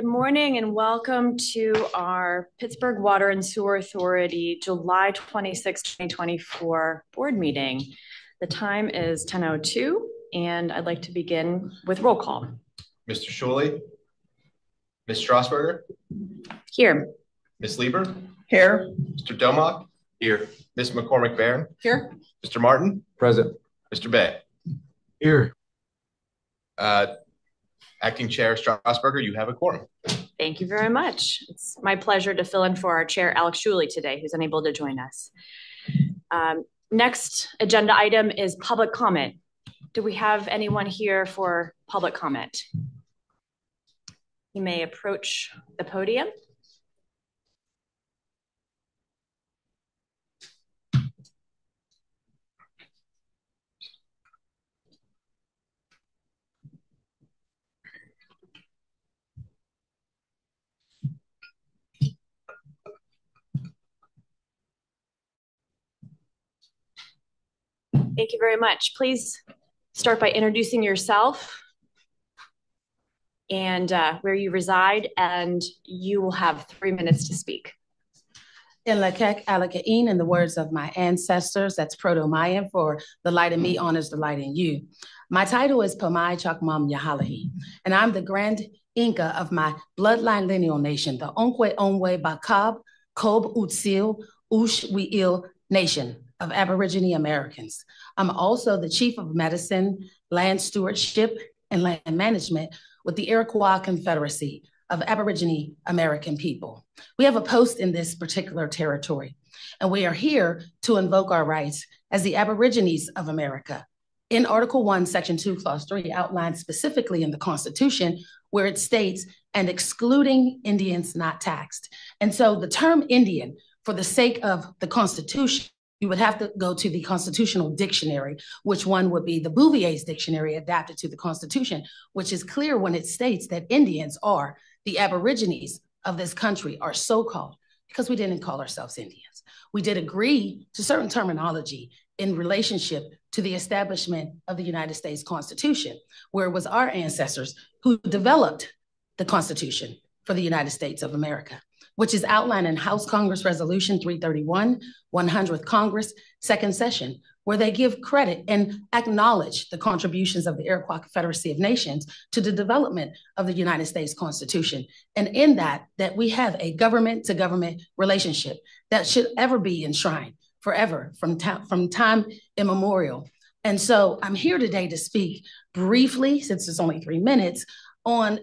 Good morning and welcome to our Pittsburgh Water and Sewer Authority July 26, 2024 board meeting. The time is 10:02 and I'd like to begin with roll call. Mr. Shuley, Ms. Strasburger, here. Ms. Lieber, here. Mr. Domock, here. Ms. McCormick-Barron, here. Mr. Martin, present. Mr. Bay, here. Acting Chair Strasburger, you have a quorum. Thank you very much. It's my pleasure to fill in for our chair, Alex Shuley, today, who's unable to join us. Next agenda item is public comment. Do we have anyone here for public comment? You may approach the podium. Thank you very much. Please start by introducing yourself and where you reside, and you will have 3 minutes to speak. In Lakek Alakain, in the words of my ancestors, that's Proto-Mayan for the light in me honors the light in you. My title is Pamai Chakmam Yahalahi, and I'm the Grand Inca of my bloodline lineal nation, the Onkwe Onwe Bakab Kob Utsil Ush Wiil Nation of Aborigine Americans. I'm also the Chief of Medicine, Land Stewardship, and Land Management with the Iroquois Confederacy of Aborigine American people. We have a post in this particular territory, and we are here to invoke our rights as the Aborigines of America. In Article 1, Section 2, Clause 3, outlined specifically in the Constitution, where it states, and excluding Indians not taxed. And so the term Indian, for the sake of the Constitution, you would have to go to the constitutional dictionary, which one would be the Bouvier's dictionary adapted to the Constitution, which is clear when it states that Indians are the Aborigines of this country, are so-called, because we didn't call ourselves Indians. We did agree to certain terminology in relationship to the establishment of the United States Constitution, where it was our ancestors who developed the Constitution for the United States of America, which is outlined in House Congress Resolution 331, 100th Congress, second session, where they give credit and acknowledge the contributions of the Iroquois Confederacy of Nations to the development of the United States Constitution. And in that we have a government-to-government relationship that should ever be enshrined forever from time immemorial. And so I'm here today to speak briefly, since it's only 3 minutes, on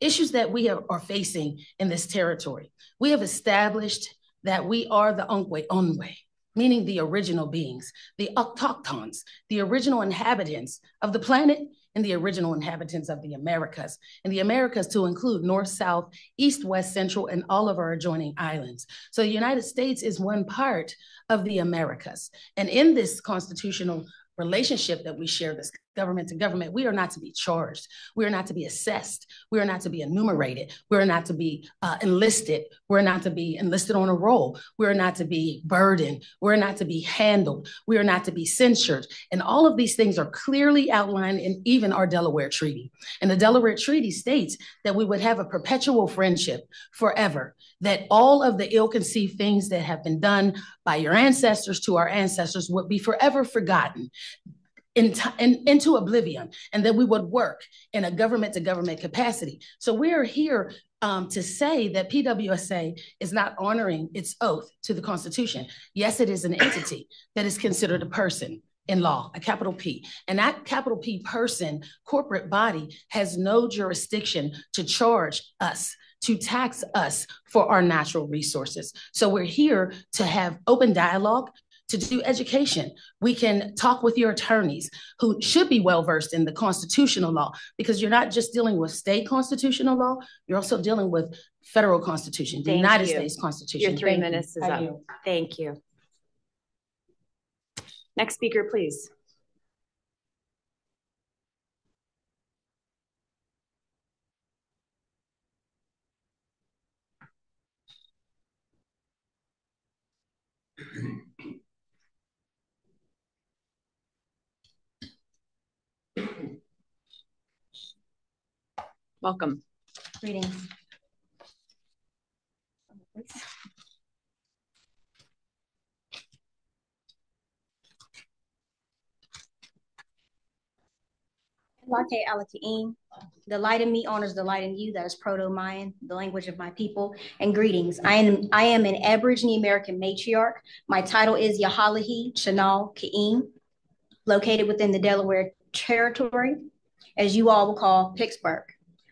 issues that we are facing in this territory. We have established that we are the Onkwe Onwe, meaning the original beings, the autochtons, the original inhabitants of the planet and the original inhabitants of the Americas. And the Americas to include North, South, East, West, Central, and all of our adjoining islands. So the United States is one part of the Americas. And in this constitutional relationship that we share, this government to government, we are not to be charged. We are not to be assessed. We are not to be enumerated. We are not to be enlisted. We're not to be enlisted on a roll. We are not to be burdened. We're not to be handled. We are not to be censured. And all of these things are clearly outlined in even our Delaware Treaty. And the Delaware Treaty states that we would have a perpetual friendship forever, that all of the ill-conceived things that have been done by your ancestors to our ancestors would be forever forgotten into oblivion, and that we would work in a government-to-government capacity. So we're here to say that PWSA is not honoring its oath to the Constitution. Yes, it is an entity that is considered a person in law, a capital P. And that capital P person, corporate body, has no jurisdiction to charge us, to tax us for our natural resources. So we're here to have open dialogue, to do education. We can talk with your attorneys who should be well-versed in the constitutional law, because you're not just dealing with state constitutional law, you're also dealing with federal constitution, the United States Constitution. Your 3 minutes is up. Thank you. Next speaker, please. Welcome. Greetings. Lake Alakaim. The light in me honors the light in you. That is Proto-Mayan, the language of my people. And greetings. I am an Aboriginal American matriarch. My title is Yahalahi Chanal Ka'im, located within the Delaware Territory, as you all will call Pittsburgh.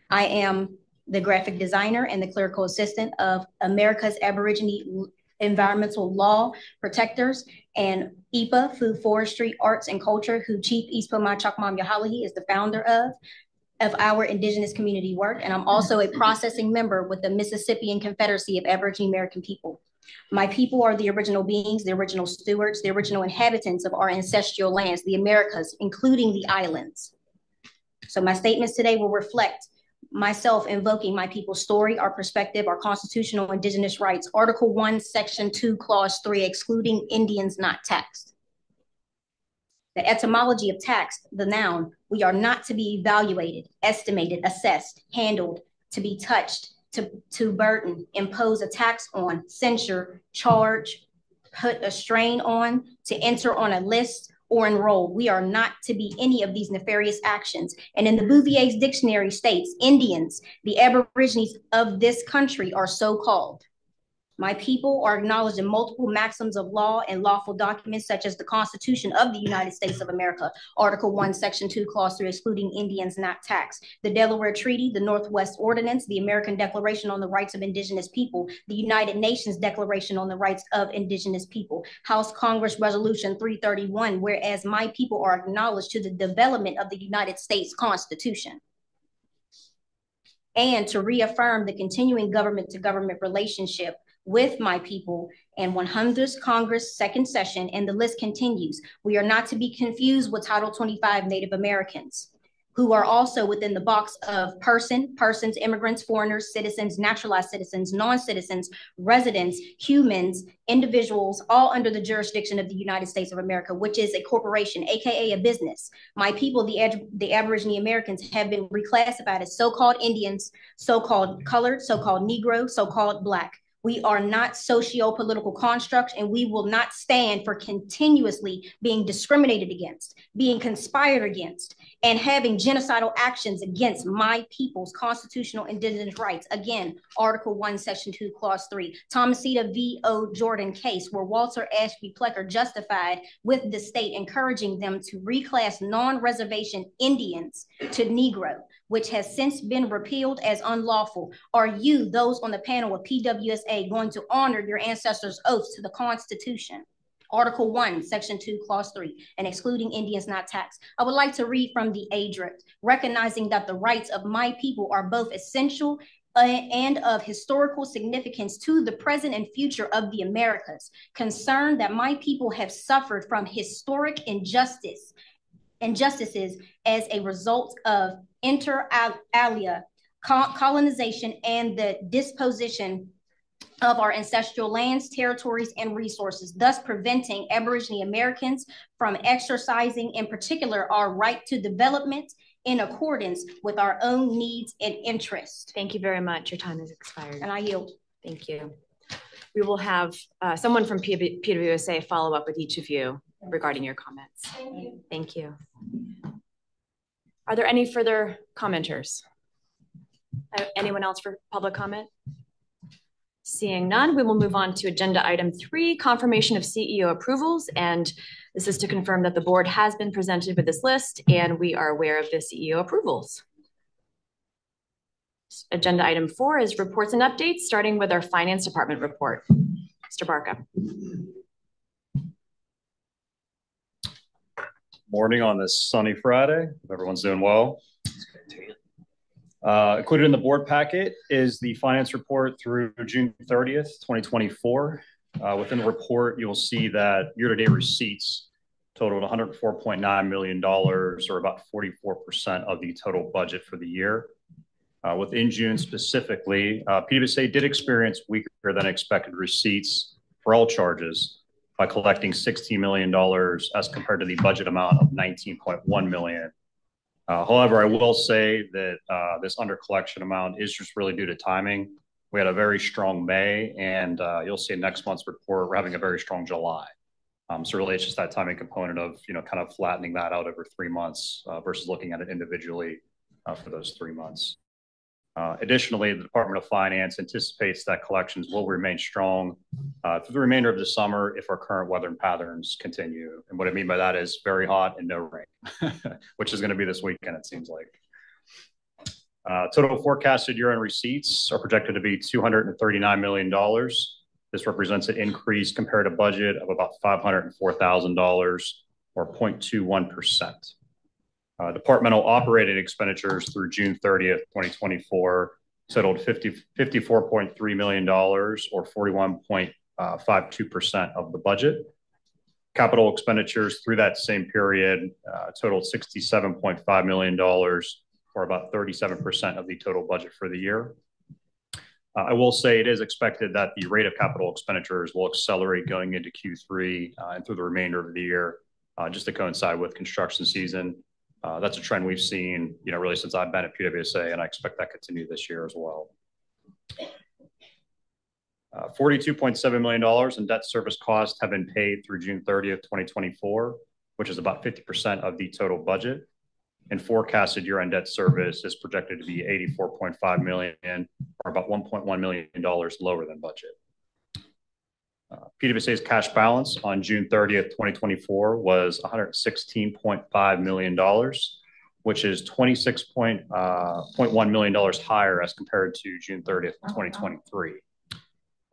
I am the graphic designer and the clerical assistant of America's Aboriginal Environmental Law Protectors and IPA, Food, Forestry, Arts, and Culture, who Chief Ispomai Chakmam Yahalahi is the founder of our Indigenous community work. And I'm also a processing member with the Mississippian Confederacy of Aboriginal American People. My people are the original beings, the original stewards, the original inhabitants of our ancestral lands, the Americas, including the islands. So my statements today will reflect myself invoking my people's story, our perspective, our constitutional indigenous rights, Article 1, Section 2, Clause 3, excluding Indians not taxed. The etymology of taxed, the noun, we are not to be evaluated, estimated, assessed, handled, to be touched, to burden, impose a tax on, censure, charge, put a strain on, to enter on a list or enroll. We are not to be any of these nefarious actions. And in the Bouvier's dictionary states, Indians, the Aborigines of this country, are so called. My people are acknowledged in multiple maxims of law and lawful documents, such as the Constitution of the United States of America, Article 1, Section 2, Clause 3, excluding Indians not taxed, the Delaware Treaty, the Northwest Ordinance, the American Declaration on the Rights of Indigenous People, the United Nations Declaration on the Rights of Indigenous People, House Congress Resolution 331, whereas my people are acknowledged to the development of the United States Constitution, and to reaffirm the continuing government-to-government relationship with my people and 100th Congress second session, and the list continues. We are not to be confused with Title 25 Native Americans, who are also within the box of persons, immigrants, foreigners, citizens, naturalized citizens, non-citizens, residents, humans, individuals, all under the jurisdiction of the United States of America, which is a corporation, AKA a business. My people, the Aboriginal Americans, have been reclassified as so-called Indians, so-called colored, so-called Negro, so-called Black. We are not socio-political constructs, and we will not stand for continuously being discriminated against, being conspired against, and having genocidal actions against my people's constitutional indigenous rights. Again, Article 1, Section 2, Clause 3. Thomasita v. O. Jordan case, where Walter Ashby Plecker justified with the state encouraging them to reclass non-reservation Indians to Negro, which has since been repealed as unlawful. Are you, those on the panel of PWSA, going to honor your ancestors' oaths to the Constitution? Article 1, Section 2, Clause 3, and excluding Indians not taxed. I would like to read from the ADRIP, recognizing that the rights of my people are both essential and of historical significance to the present and future of the Americas. Concerned that my people have suffered from historic injustices as a result of inter alia colonization and the disposition of our ancestral lands, territories, and resources, thus preventing Aboriginal Americans from exercising, in particular, our right to development in accordance with our own needs and interests. Thank you very much. Your time has expired. And I yield. Thank you. We will have someone from PWSA follow up with each of you regarding your comments. Thank you. Thank you. Are there any further commenters? Anyone else for public comment? Seeing none, we will move on to agenda item 3, confirmation of CEO approvals. And this is to confirm that the board has been presented with this list and we are aware of the CEO approvals. Agenda item 4 is reports and updates, starting with our finance department report. Mr. Barca. Morning on this sunny Friday. Hope everyone's doing well. Included in the board packet is the finance report through June 30th, 2024. Within the report, you'll see that year-to-date receipts totaled $104.9 million, or about 44% of the total budget for the year. Within June specifically, PWSA did experience weaker than expected receipts for all charges by collecting $16 million as compared to the budget amount of $19.1 million. However, I will say that this under collection amount is just really due to timing. We had a very strong May, and you'll see in next month's report, we're having a very strong July. So really, it's just that timing component of, kind of flattening that out over 3 months versus looking at it individually for those 3 months. Additionally, the Department of Finance anticipates that collections will remain strong through the remainder of the summer if our current weather patterns continue. And what I mean by that is very hot and no rain, which is going to be this weekend, it seems like. Total forecasted year-end receipts are projected to be $239 million. This represents an increase compared to budget of about $504,000 or 0.21%. Departmental operating expenditures through June 30th, 2024 settled $54.3 million or 41.52% of the budget. Capital expenditures through that same period totaled $67.5 million or about 37% of the total budget for the year. I will say it is expected that the rate of capital expenditures will accelerate going into Q3 and through the remainder of the year, just to coincide with construction season. That's a trend we've seen, really since I've been at PWSA, and I expect that to continue this year as well. $42.7 million in debt service costs have been paid through June 30th, 2024, which is about 50% of the total budget. And forecasted year-end debt service is projected to be $84.5 million, or about $1.1 million lower than budget. PWSA's cash balance on June 30th, 2024 was $116.5 million, which is $26.1 million higher as compared to June 30th, 2023.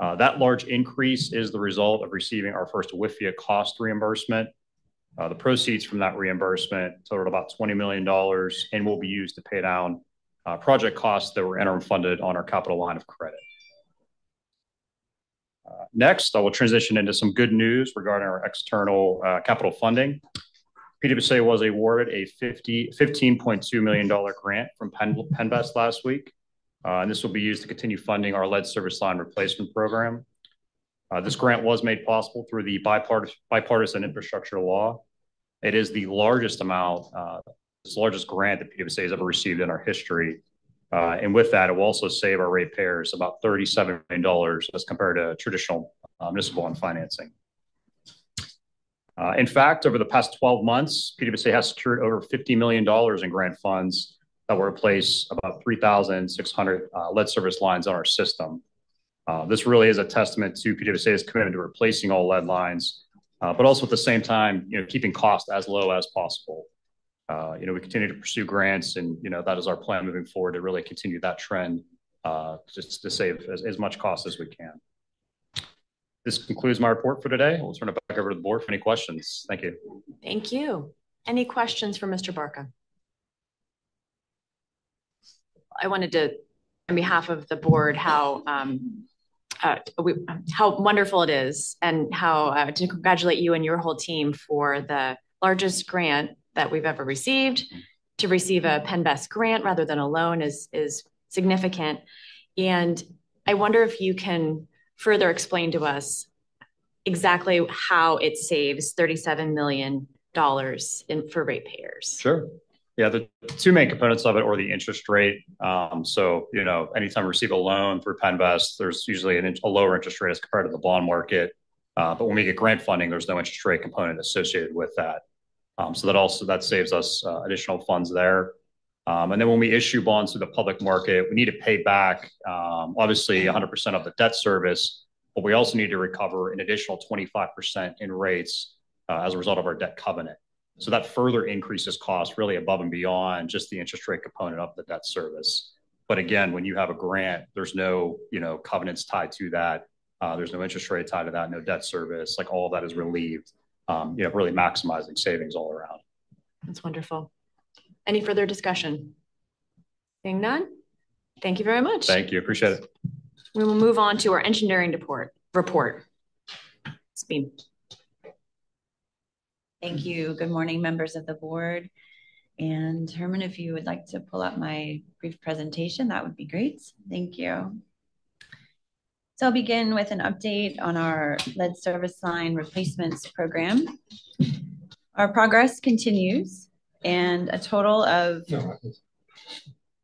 That large increase is the result of receiving our first WIFIA cost reimbursement. The proceeds from that reimbursement totaled about $20 million and will be used to pay down project costs that were interim funded on our capital line of credit. Next, I will transition into some good news regarding our external capital funding. PWSA was awarded a $15.2 million grant from PennVest last week, and this will be used to continue funding our lead service line replacement program. This grant was made possible through the bipartisan infrastructure law. It is the largest amount, largest grant that PWSA has ever received in our history. And with that, it will also save our ratepayers about $37 million as compared to traditional municipal bond financing. In fact, over the past 12 months, PWSA has secured over $50 million in grant funds that will replace about 3,600 lead service lines on our system. This really is a testament to PWSA's commitment to replacing all lead lines, but also at the same time, keeping costs as low as possible. We continue to pursue grants, and that is our plan moving forward to really continue that trend, just to save as much cost as we can. This concludes my report for today. We'll turn it back over to the board for any questions. Thank you. Thank you. Any questions for Mr. Barca? I wanted to, on behalf of the board, how wonderful it is, and how to congratulate you and your whole team for the largest grant that we've ever received. To receive a PennVest grant rather than a loan is significant. And I wonder if you can further explain to us exactly how it saves $37 million for ratepayers. Sure. Yeah, the two main components of it are the interest rate. So, anytime we receive a loan through PennVest, there's usually a lower interest rate as compared to the bond market. But when we get grant funding, there's no interest rate component associated with that. So that saves us additional funds there. And then when we issue bonds through the public market, we need to pay back, obviously, 100% of the debt service, but we also need to recover an additional 25% in rates as a result of our debt covenant. So that further increases costs really above and beyond just the interest rate component of the debt service. But again, when you have a grant, there's no, covenants tied to that. There's no interest rate tied to that, no debt service. Like, all of that is relieved, really maximizing savings all around. That's wonderful. Any further discussion? Seeing none? Thank you very much. Thank you. Appreciate it. We will move on to our engineering report. Speed. Thank you. Good morning, members of the board. And Herman, if you would like to pull up my brief presentation, that would be great. Thank you. So I'll begin with an update on our lead service line replacements program. Our progress continues. and a total of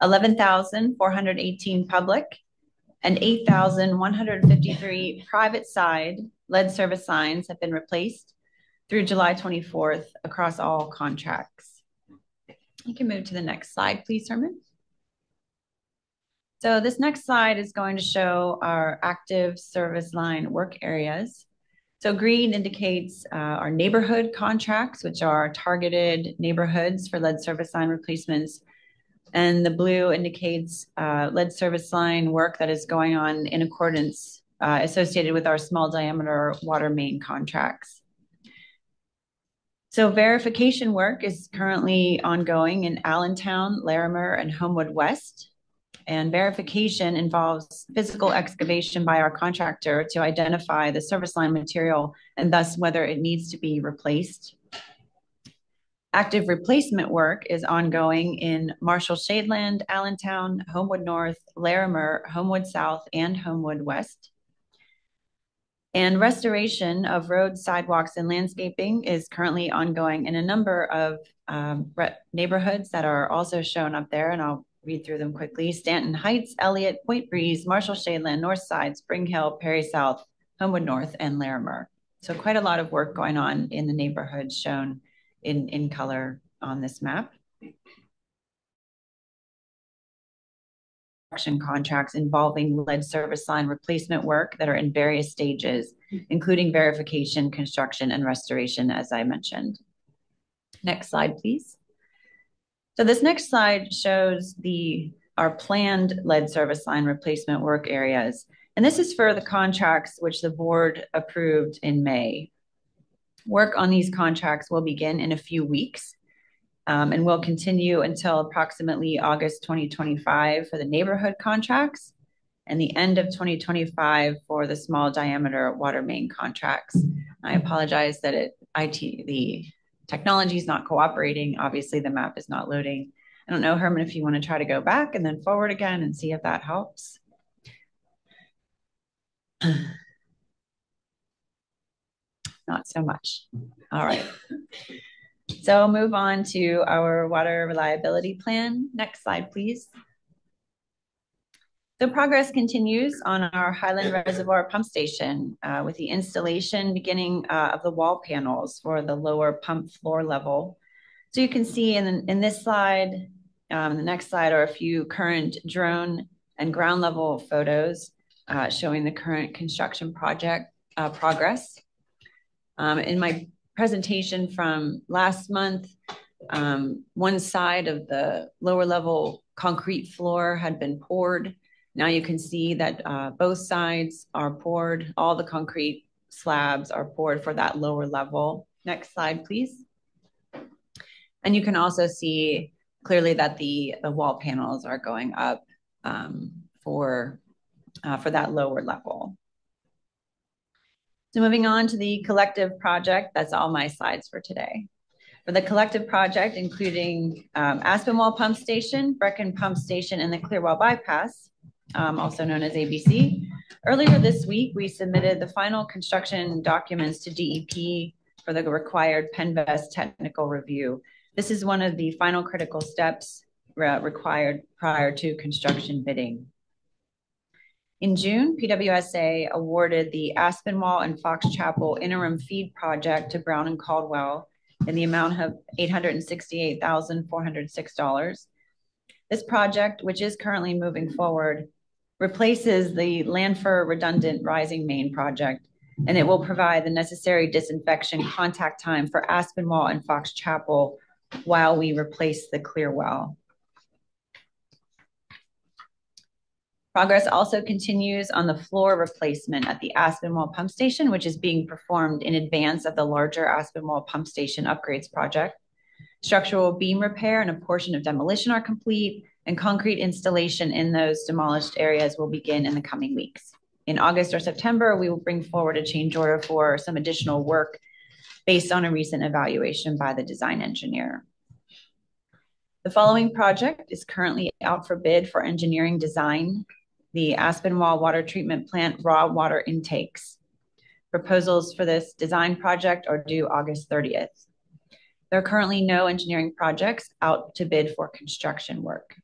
11,418 public and 8,153 private side lead service signs have been replaced through July 24th across all contracts. You can move to the next slide, please, Herman. So this next slide is going to show our active service line work areas. So green indicates our neighborhood contracts, which are targeted neighborhoods for lead service line replacements. And the blue indicates lead service line work that is going on in accordance associated with our small diameter water main contracts. So verification work is currently ongoing in Allentown, Larimer, and Homewood West. And verification involves physical excavation by our contractor to identify the service line material and thus whether it needs to be replaced. Active replacement work is ongoing in Marshall Shadeland, Allentown, Homewood North, Larimer, Homewood South, and Homewood West. And restoration of roads, sidewalks, and landscaping is currently ongoing in a number of neighborhoods that are also shown up there, and I'll read through them quickly. Stanton Heights, Elliott, Point Breeze, Marshall Shadeland, North Side, Spring Hill, Perry South, Homewood North, and Larimer. So quite a lot of work going on in the neighborhoods shown in color on this map. Contracts involving lead service line replacement work that are in various stages, including verification, construction, and restoration, as I mentioned. Next slide, please. So this next slide shows our planned lead service line replacement work areas. And this is for the contracts which the board approved in May. Work on these contracts will begin in a few weeks and will continue until approximately August 2025 for the neighborhood contracts and the end of 2025 for the small diameter water main contracts. I apologize that the technology is not cooperating. Obviously, the map is not loading. I don't know, Herman, if you want to try to go back and then forward again and see if that helps. Not so much. All right. So I'll move on to our water reliability plan. Next slide, please. So progress continues on our Highland Reservoir pump station with the installation beginning of the wall panels for the lower pump floor level. So you can see in this slide, the next slide are a few current drone and ground level photos showing the current construction project progress. In my presentation from last month, one side of the lower level concrete floor had been poured. Now you can see that both sides are poured. All the concrete slabs are poured for that lower level. Next slide, please. And you can also see clearly that the wall panels are going up for that lower level. So moving on to the collective project, that's all my slides for today. For the collective project, including Aspinwall Pump Station, Brecken Pump Station, and the Clearwell Bypass, also known as ABC. Earlier this week, we submitted the final construction documents to DEP for the required PWSA technical review. This is one of the final critical steps required prior to construction bidding. In June, PWSA awarded the Aspinwall and Fox Chapel interim feed project to Brown and Caldwell in the amount of $868,406. This project, which is currently moving forward, replaces the Lanford redundant rising main project, and it will provide the necessary disinfection contact time for Aspinwall and Fox Chapel while we replace the clear well. Progress also continues on the floor replacement at the Aspinwall Pump Station, which is being performed in advance of the larger Aspinwall Pump Station upgrades project. Structural beam repair and a portion of demolition are complete, and concrete installation in those demolished areas will begin in the coming weeks. In August or September, we will bring forward a change order for some additional work based on a recent evaluation by the design engineer. The following project is currently out for bid for engineering design: the Aspinwall Water Treatment Plant raw water intakes. Proposals for this design project are due August 30th. There are currently no engineering projects out to bid for construction work.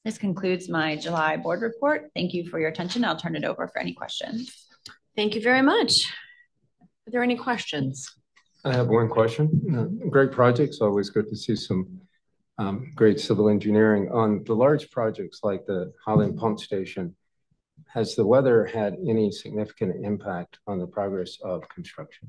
This concludes my July board report. Thank you for your attention. I'll turn it over for any questions. Thank you very much. Are there any questions? I have one question. Great projects, always good to see some great civil engineering. On the large projects like the Holland Pump Station, has the weather had any significant impact on the progress of construction?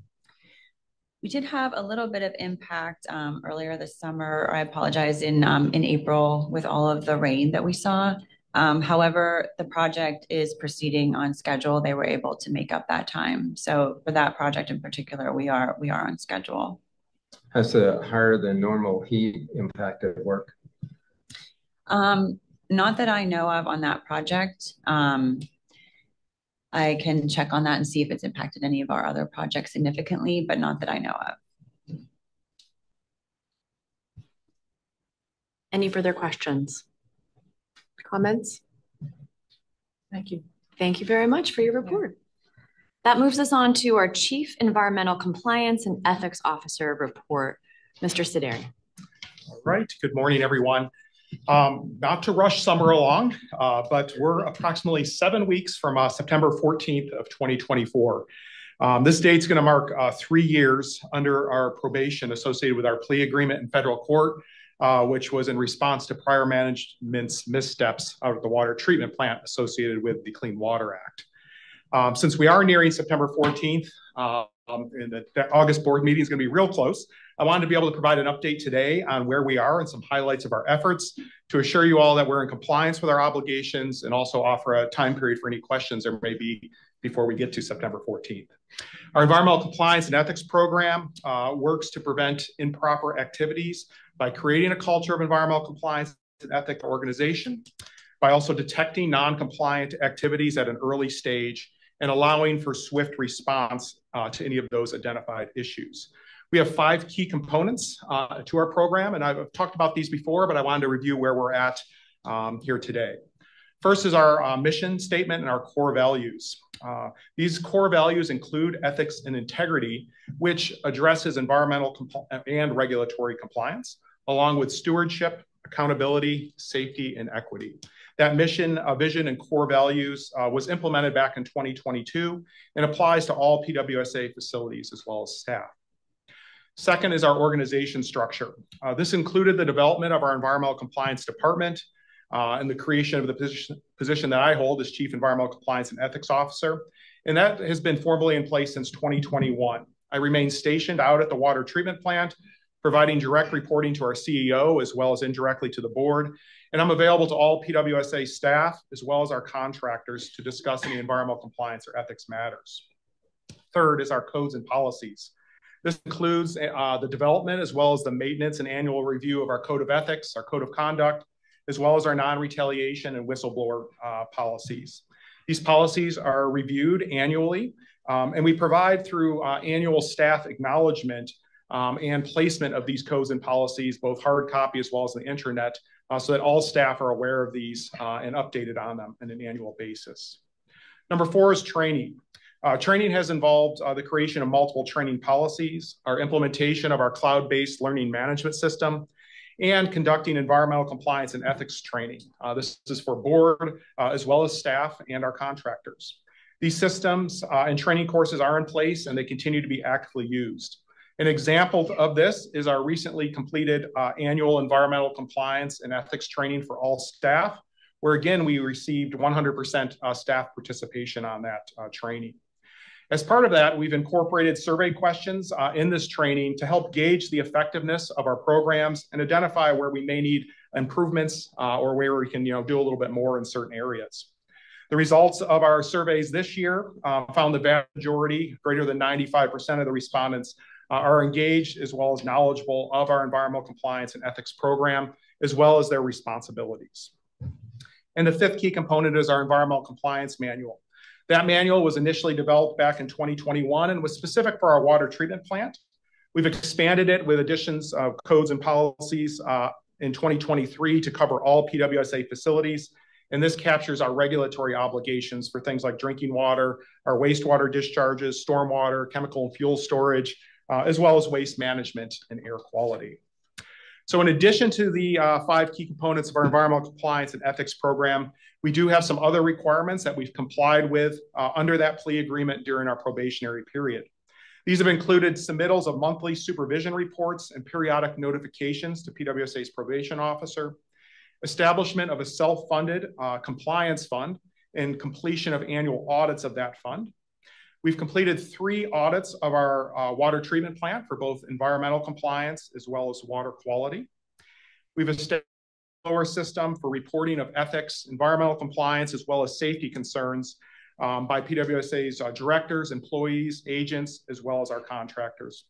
We did have a little bit of impact earlier this summer. I apologize, in April with all of the rain that we saw. However, the project is proceeding on schedule. They were able to make up that time. So for that project in particular, we are on schedule. Has the higher than normal heat impacted work? Not that I know of on that project. I can check on that and see if it's impacted any of our other projects significantly, but not that I know of. Any further questions? Comments? Thank you. Thank you very much for your report. That moves us on to our Chief Environmental Compliance and Ethics Officer report, Mr. Sideri. All right. Good morning, everyone. Not to rush summer along, but we're approximately 7 weeks from September 14th of 2024. This date's going to mark 3 years under our probation associated with our plea agreement in federal court, which was in response to prior management's missteps out of the water treatment plant associated with the Clean Water Act. Since we are nearing September 14th, and the August board meeting is going to be real close, I wanted to be able to provide an update today on where we are and some highlights of our efforts to assure you all that we're in compliance with our obligations and also offer a time period for any questions there may be before we get to September 14th. Our environmental compliance and ethics program works to prevent improper activities by creating a culture of environmental compliance and ethics organization, by also detecting non-compliant activities at an early stage and allowing for swift response to any of those identified issues. We have 5 key components to our program, and I've talked about these before, but I wanted to review where we're at here today. First is our mission statement and our core values. These core values include ethics and integrity, which addresses environmental and regulatory compliance, along with stewardship, accountability, safety, and equity. That mission, vision, and core values was implemented back in 2022 and applies to all PWSA facilities as well as staff. Second is our organization structure. This included the development of our environmental compliance department and the creation of the position that I hold as Chief Environmental Compliance and Ethics Officer. And that has been formally in place since 2021. I remain stationed out at the water treatment plant, providing direct reporting to our CEO as well as indirectly to the board. And I'm available to all PWSA staff as well as our contractors to discuss any environmental compliance or ethics matters. Third is our codes and policies. This includes the development as well as the maintenance and annual review of our code of ethics, our code of conduct, as well as our non-retaliation and whistleblower policies. These policies are reviewed annually, and we provide through annual staff acknowledgement and placement of these codes and policies, both hard copy as well as the intranet, so that all staff are aware of these and updated on them on an annual basis. Number 4 is training. Training has involved the creation of multiple training policies, our implementation of our cloud-based learning management system, and conducting environmental compliance and ethics training. This is for board as well as staff and our contractors. These systems and training courses are in place and they continue to be actively used. An example of this is our recently completed annual environmental compliance and ethics training for all staff, where again, we received 100% staff participation on that training. As part of that, we've incorporated survey questions in this training to help gauge the effectiveness of our programs and identify where we may need improvements or where we can do a little bit more in certain areas. The results of our surveys this year found the vast majority, greater than 95% of the respondents are engaged as well as knowledgeable of our environmental compliance and ethics program, as well as their responsibilities. And the 5th key component is our environmental compliance manual. That manual was initially developed back in 2021 and was specific for our water treatment plant. We've expanded it with additions of codes and policies in 2023 to cover all PWSA facilities. And this captures our regulatory obligations for things like drinking water, our wastewater discharges, stormwater, chemical and fuel storage, as well as waste management and air quality. So in addition to the 5 key components of our environmental compliance and ethics program, we do have some other requirements that we've complied with under that plea agreement during our probationary period. These have included submittals of monthly supervision reports and periodic notifications to PWSA's probation officer, establishment of a self-funded compliance fund, and completion of annual audits of that fund. We've completed 3 audits of our water treatment plant for both environmental compliance as well as water quality. We've established a lower system for reporting of ethics, environmental compliance, as well as safety concerns by PWSA's directors, employees, agents, as well as our contractors.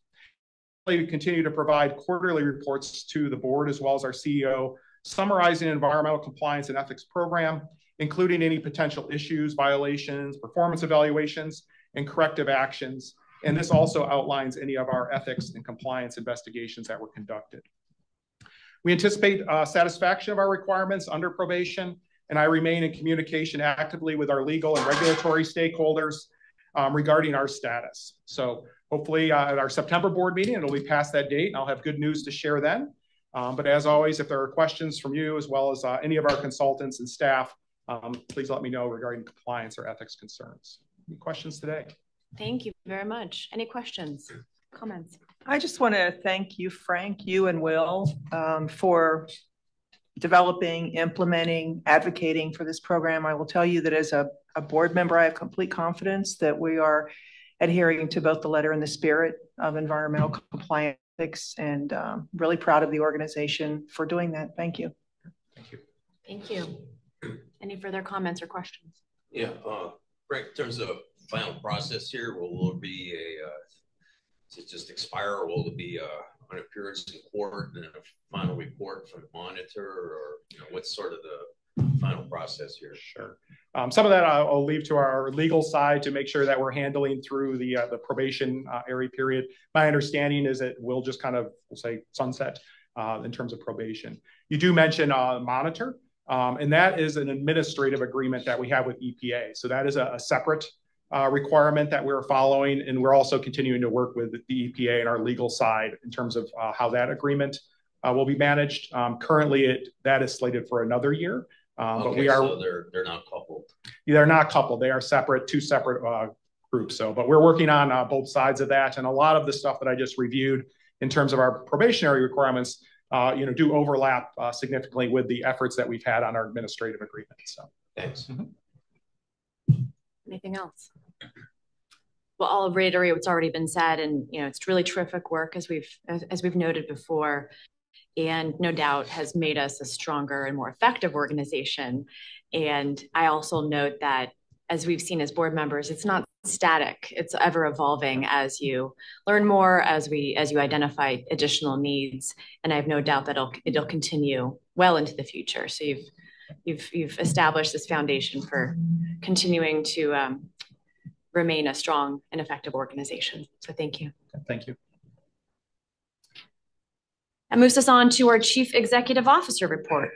We continue to provide quarterly reports to the board as well as our CEO, summarizing environmental compliance and ethics program, including any potential issues, violations, performance evaluations, and corrective actions. And this also outlines any of our ethics and compliance investigations that were conducted. We anticipate satisfaction of our requirements under probation, and I remain in communication actively with our legal and regulatory stakeholders regarding our status. So hopefully at our September board meeting, it'll be past that date, and I'll have good news to share then. But as always, if there are questions from you as well as any of our consultants and staff, please let me know regarding compliance or ethics concerns. Any questions today? Thank you very much. Any questions, comments? I just want to thank you, Frank, you and Will, for developing, implementing, advocating for this program. I will tell you that as a board member, I have complete confidence that we are adhering to both the letter and the spirit of environmental compliance, and really proud of the organization for doing that. Thank you. Thank you. Thank you. Any further comments or questions? Yeah, Frank, in terms of final process here, will there be does it just expire, or will it be an appearance in court and then a final report from the monitor, or what's sort of the final process here? Sure. Some of that I'll leave to our legal side to make sure that we're handling through the probationary period. My understanding is it will just kind of, we'll say, sunset in terms of probation. You do mention monitor, and that is an administrative agreement that we have with EPA. So that is a separate requirement that we're following, and we're also continuing to work with the EPA and our legal side in terms of how that agreement will be managed. Currently, that is slated for another year. But we are. So they're not coupled. They're not coupled. They are separate, 2 separate groups. So, but we're working on both sides of that, and a lot of the stuff that I just reviewed in terms of our probationary requirements, do overlap significantly with the efforts that we've had on our administrative agreement. So, thanks. Mm-hmm. Anything else? Well, I'll reiterate what's already been said, and it's really terrific work as we've noted before, and no doubt has made us a stronger and more effective organization. And I also note that, as we've seen as board members, it's not static. It's ever evolving as you learn more, as you identify additional needs. And I have no doubt that it'll continue well into the future. So you've established this foundation for continuing to remain a strong and effective organization. So thank you. Thank you. That moves us on to our Chief Executive Officer report.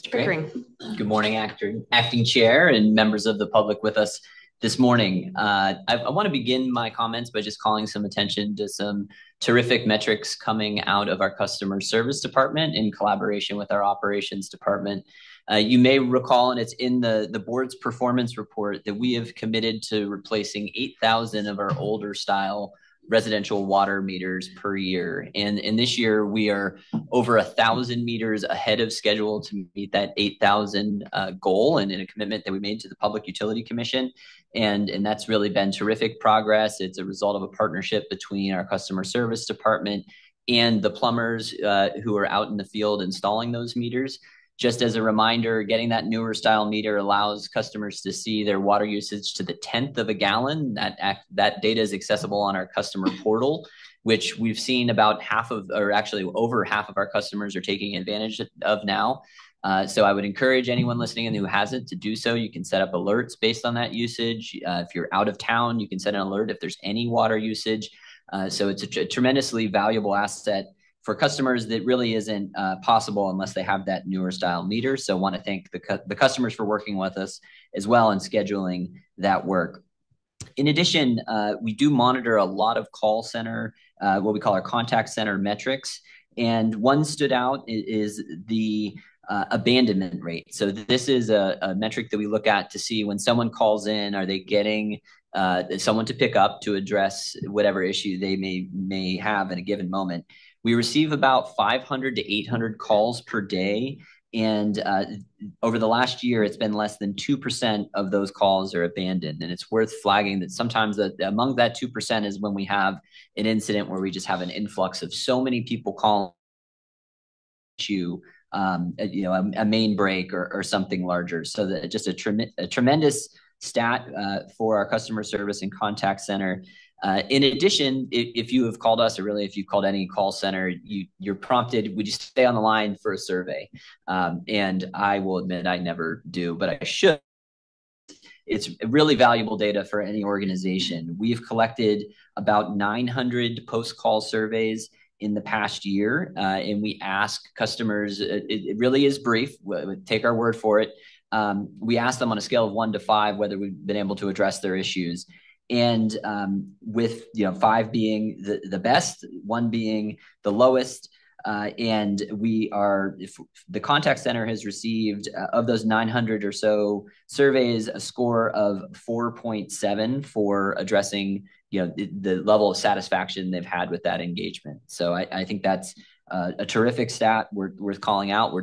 Mr. Pickering. Good morning, acting chair and members of the public with us this morning. I want to begin my comments by just calling some attention to some terrific metrics coming out of our customer service department in collaboration with our operations department. You may recall, and it's in the board's performance report, that we have committed to replacing 8,000 of our older style residential water meters per year. And this year we are over 1,000 meters ahead of schedule to meet that 8,000 goal, and in a commitment that we made to the Public Utility Commission. And that's really been terrific progress. It's a result of a partnership between our customer service department and the plumbers who are out in the field installing those meters. Just as a reminder, getting that newer style meter allows customers to see their water usage to the 10th of a gallon. That data is accessible on our customer portal, which we've seen about half of, or actually over half of our customers are taking advantage of now. So I would encourage anyone listening in who hasn't to do so. You can set up alerts based on that usage. If you're out of town, you can set an alert if there's any water usage. So it's a tremendously valuable asset for customers that really isn't possible unless they have that newer style meter. So I want to thank the customers for working with us as well in scheduling that work. In addition, we do monitor a lot of call center what we call our contact center metrics. And one stood out is the abandonment rate. So this is a metric that we look at to see when someone calls in, are they getting someone to pick up to address whatever issue they may have in a given moment. We receive about 500 to 800 calls per day. And over the last year, it's been less than 2% of those calls are abandoned. And it's worth flagging that sometimes among that 2% is when we have an incident where we just have an influx of so many people calling you, a main break or something larger. So that just a tremendous stat for our customer service and contact center. In addition, if you have called us, or really if you've called any call center, you're prompted, would you stay on the line for a survey? And I will admit I never do, but I should. It's really valuable data for any organization. We've collected about 900 post-call surveys in the past year, and we ask customers, it really is brief, take our word for it. We ask them on a scale of 1 to 5 whether we've been able to address their issues. And with 5 being the best, 1 being the lowest, and the contact center has received of those 900 or so surveys a score of 4.7 for addressing the level of satisfaction they've had with that engagement. So I think that's a terrific stat worth calling out.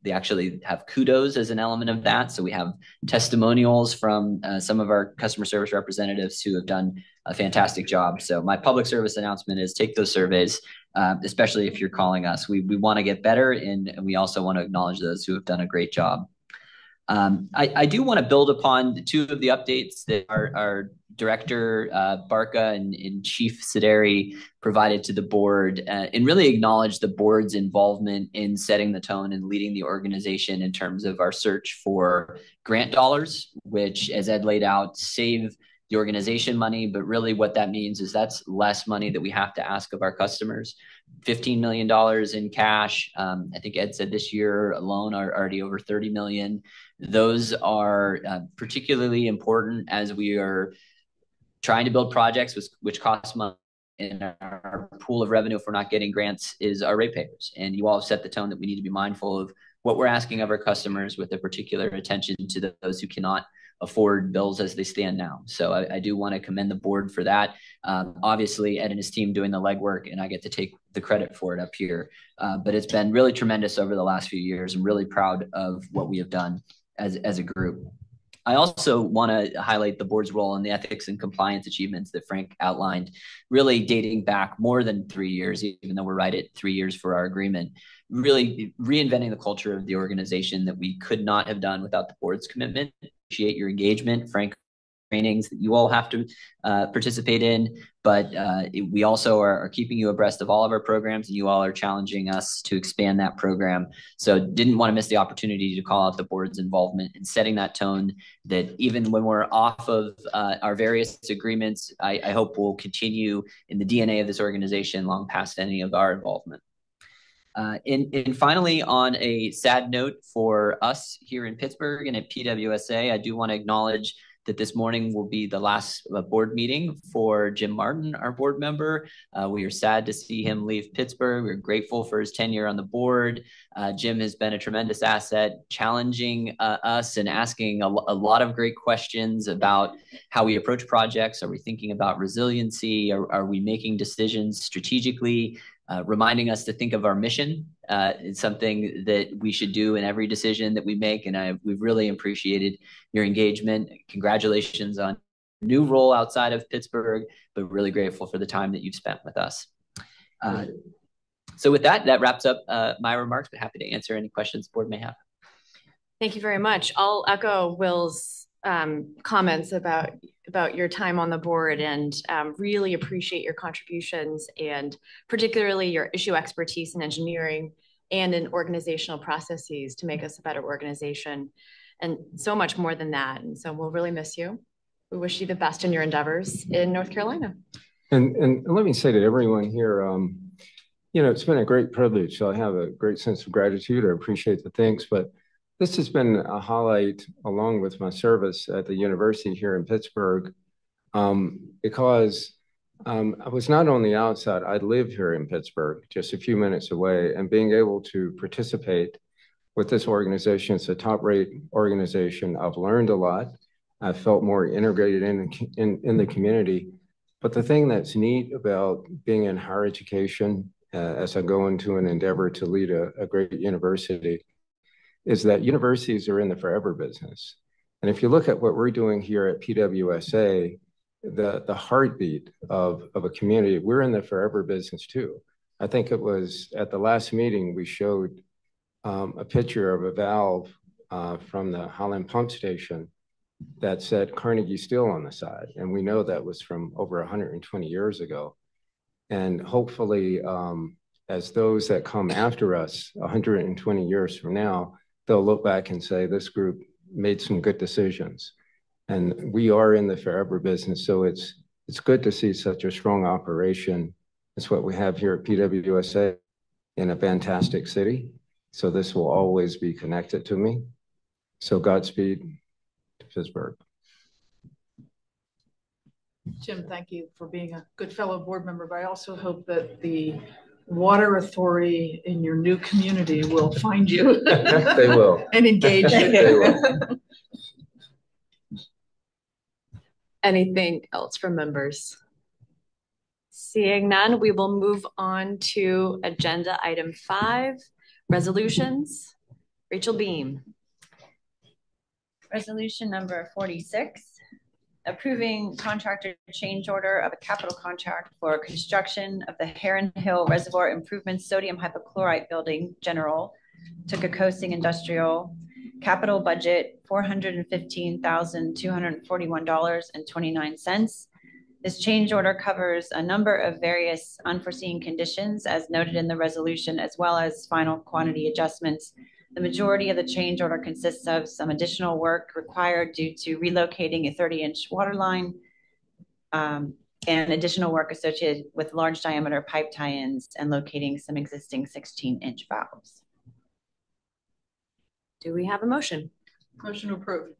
They actually have kudos as an element of that. So we have testimonials from some of our customer service representatives who have done a fantastic job. So my public service announcement is take those surveys, especially if you're calling us. We want to get better, and we also want to acknowledge those who have done a great job. I do want to build upon 2 of the updates that our Director Barca and Chief Sideri provided to the board, and really acknowledge the board's involvement in setting the tone and leading the organization in terms of our search for grant dollars, which, as Ed laid out, save the organization money, but really what that means is that's less money that we have to ask of our customers. $15 million in cash. I think Ed said this year alone are already over 30 million. Those are particularly important as we are trying to build projects which cost money. And our pool of revenue, if we're not getting grants, is our ratepayers. And you all have set the tone that we need to be mindful of what we're asking of our customers, with a particular attention to those who cannot afford bills as they stand now. So I do want to commend the board for that. Obviously, Ed and his team doing the legwork, and I get to take the credit for it up here. But it's been really tremendous over the last few years. I'm really proud of what we have done as a group. I also want to highlight the board's role in the ethics and compliance achievements that Frank outlined, really dating back more than 3 years, even though we're right at 3 years for our agreement, really reinventing the culture of the organization that we could not have done without the board's commitment. Appreciate your engagement, Frank, trainings that you all have to participate in, but we also are keeping you abreast of all of our programs, and you all are challenging us to expand that program. So didn't want to miss the opportunity to call out the board's involvement in setting that tone that even when we're off of our various agreements, I hope will continue in the DNA of this organization long past any of our involvement. And finally, on a sad note for us here in Pittsburgh and at PWSA, I do want to acknowledge that this morning will be the last board meeting for Jim Martin, our board member. We are sad to see him leave Pittsburgh. We're grateful for his tenure on the board. Jim has been a tremendous asset, challenging us and asking a lot of great questions about how we approach projects. Are we thinking about resiliency? Are we making decisions strategically? Reminding us to think of our mission. It's something that we should do in every decision that we make, and we've really appreciated your engagement. Congratulations on your new role outside of Pittsburgh, but really grateful for the time that you've spent with us. So with that wraps up my remarks, but happy to answer any questions the board may have. Thank you very much. I'll echo Will's comments about your time on the board, and really appreciate your contributions, and particularly your issue expertise in engineering and in organizational processes to make us a better organization, and so much more than that. And so we'll really miss you. We wish you the best in your endeavors in North Carolina. And let me say to everyone here, it's been a great privilege. So I have a great sense of gratitude. I appreciate the thanks, but this has been a highlight along with my service at the university here in Pittsburgh, because I was not on the outside. I live here in Pittsburgh, just a few minutes away, and being able to participate with this organization, it's a top-rate organization. I've learned a lot. I felt more integrated in the community. But the thing that's neat about being in higher education, as I go into an endeavor to lead a great university, is that universities are in the forever business. And if you look at what we're doing here at PWSA, the heartbeat of a community, we're in the forever business too. I think it was at the last meeting we showed a picture of a valve from the Holland pump station that said Carnegie Steel on the side. And we know that was from over 120 years ago. And hopefully, as those that come after us 120 years from now, they'll look back and say, this group made some good decisions. And we are in the forever business. So it's good to see such a strong operation. It's what we have here at PWSA in a fantastic city. So this will always be connected to me. So Godspeed to Pittsburgh. Jim, thank you for being a good fellow board member, but I also hope that the water authority in your new community will find you. They will. And engage you. They will. Anything else from members? Seeing none, we will move on to agenda item 5, resolutions. Rachel Beam. Resolution number 46, approving contractor change order of a capital contract for construction of the Heron Hill Reservoir Improvements Sodium Hypochlorite Building General to Kokosing Industrial. Capital budget $415,241.29. This change order covers a number of various unforeseen conditions as noted in the resolution, as well as final quantity adjustments. The majority of the change order consists of some additional work required due to relocating a 30-inch water line and additional work associated with large diameter pipe tie-ins and locating some existing 16-inch valves. Do we have a motion? Motion to approve. Is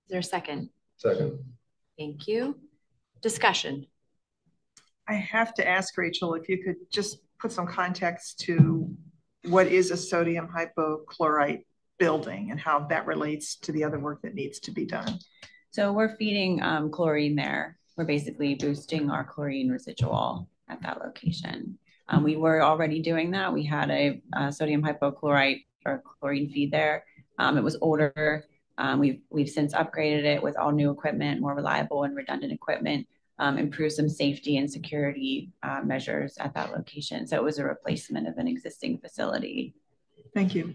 there a second? Second. Thank you. Discussion. I have to ask Rachel if you could just put some context to what is a sodium hypochlorite building and how that relates to the other work that needs to be done. So we're feeding chlorine there. We're basically boosting our chlorine residual at that location. We were already doing that. We had a sodium hypochlorite or chlorine feed there. It was older. We've since upgraded it with all new equipment, more reliable and redundant equipment, improved some safety and security measures at that location. So it was a replacement of an existing facility. Thank you.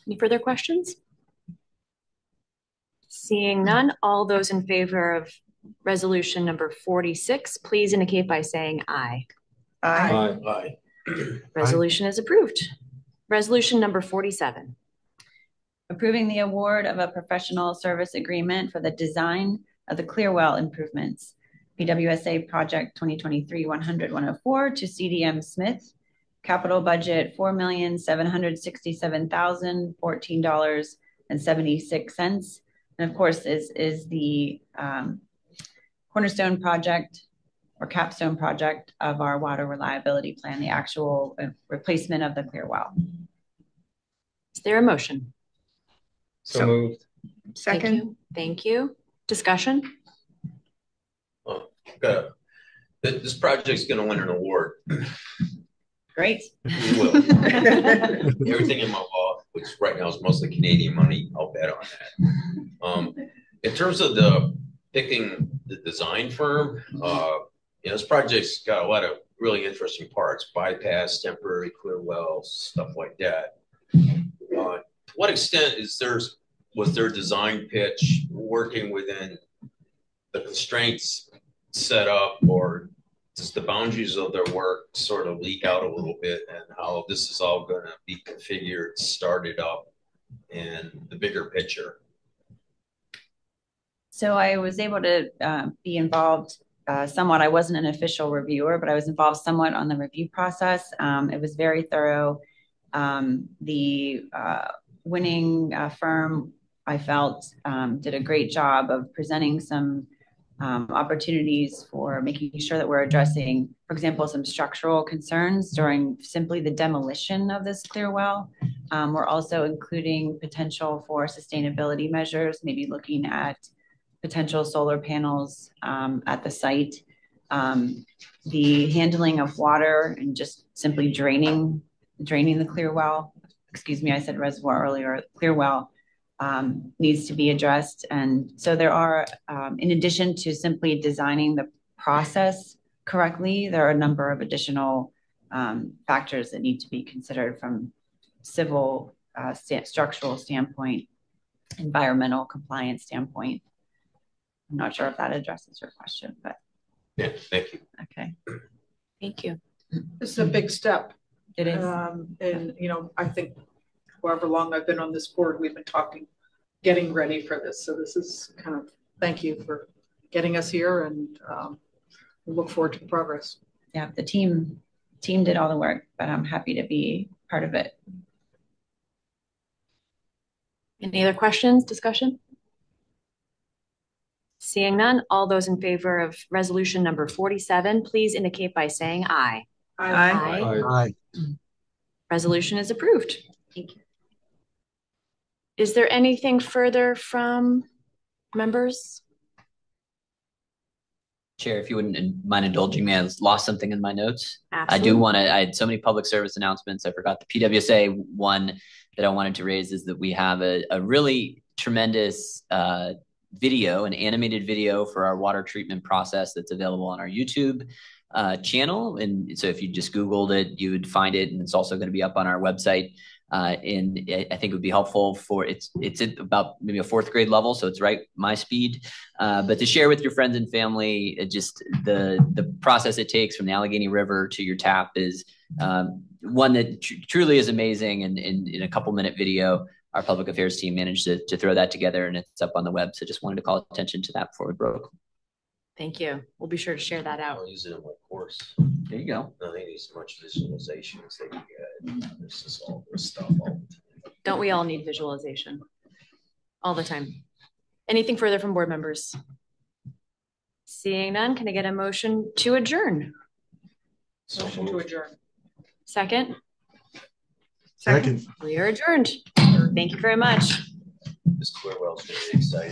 Any further questions? Seeing none, all those in favor of resolution number 46, please indicate by saying aye. Aye. Aye. Resolution is approved. Resolution number 47. Approving the award of a professional service agreement for the design of the Clearwell improvements, PWSA project 2023-100-104 to CDM Smith. Capital budget $4,767,014.76. And of course is the cornerstone project or capstone project of our water reliability plan, the actual replacement of the Clearwell. Is there a motion? So moved. Second. Thank you. Discussion. This project's going to win an award. Great. We will. Everything in my law, which right now is mostly Canadian money, I'll bet on that. In terms of picking the design firm, this project's got a lot of really interesting parts: bypass, temporary clear wells, stuff like that. To what extent was their design pitch working within the constraints set up, or does the boundaries of their work sort of leak out a little bit, and how this is all going to be configured, started up, and the bigger picture? So I was able to be involved somewhat. I wasn't an official reviewer, but I was involved somewhat on the review process. It was very thorough. The winning firm, I felt, did a great job of presenting some opportunities for making sure that we're addressing, for example, some structural concerns during simply the demolition of this clear well. We're also including potential for sustainability measures, maybe looking at potential solar panels at the site. The handling of water and just simply draining the clear well. Excuse me, I said reservoir earlier. Clear well needs to be addressed. And so there are, in addition to simply designing the process correctly, there are a number of additional factors that need to be considered from civil structural standpoint, environmental compliance standpoint. I'm not sure if that addresses your question, but. Yeah, thank you. Okay. Thank you. This is a big step. It is. And, I think however long I've been on this board, we've been getting ready for this. So this is kind of, thank you for getting us here, and we look forward to the progress. Yeah, the team did all the work, but I'm happy to be part of it. Any other questions, discussion? Seeing none, all those in favor of resolution number 47, please indicate by saying aye. Aye. Resolution is approved. Thank you. Is there anything further from members? Chair, if you wouldn't mind indulging me, I lost something in my notes. Absolutely. I had so many public service announcements. I forgot the PWSA one that I wanted to raise is that we have a really tremendous video, an animated video for our water treatment process that's available on our YouTube channel. And so if you just Googled it, you would find it. And it's also going to be up on our website. And I think it would be helpful for it's at about maybe a 4th grade level. So it's right my speed, but to share with your friends and family, just the process it takes from the Allegheny River to your tap is one that truly is amazing. And in a couple-minute video, our public affairs team managed to throw that together, and it's up on the web. So just wanted to call attention to that before we broke. Thank you. We'll be sure to share that out. I'll use it in my course. There you go. No, they need as much visualization as they can get. This is all this stuff all the time. Don't we all need visualization all the time? Anything further from board members? Seeing none, can I get a motion to adjourn? Motion to adjourn. Second? Second. We are adjourned. Thank you very much. This Clearwell's going to be exciting.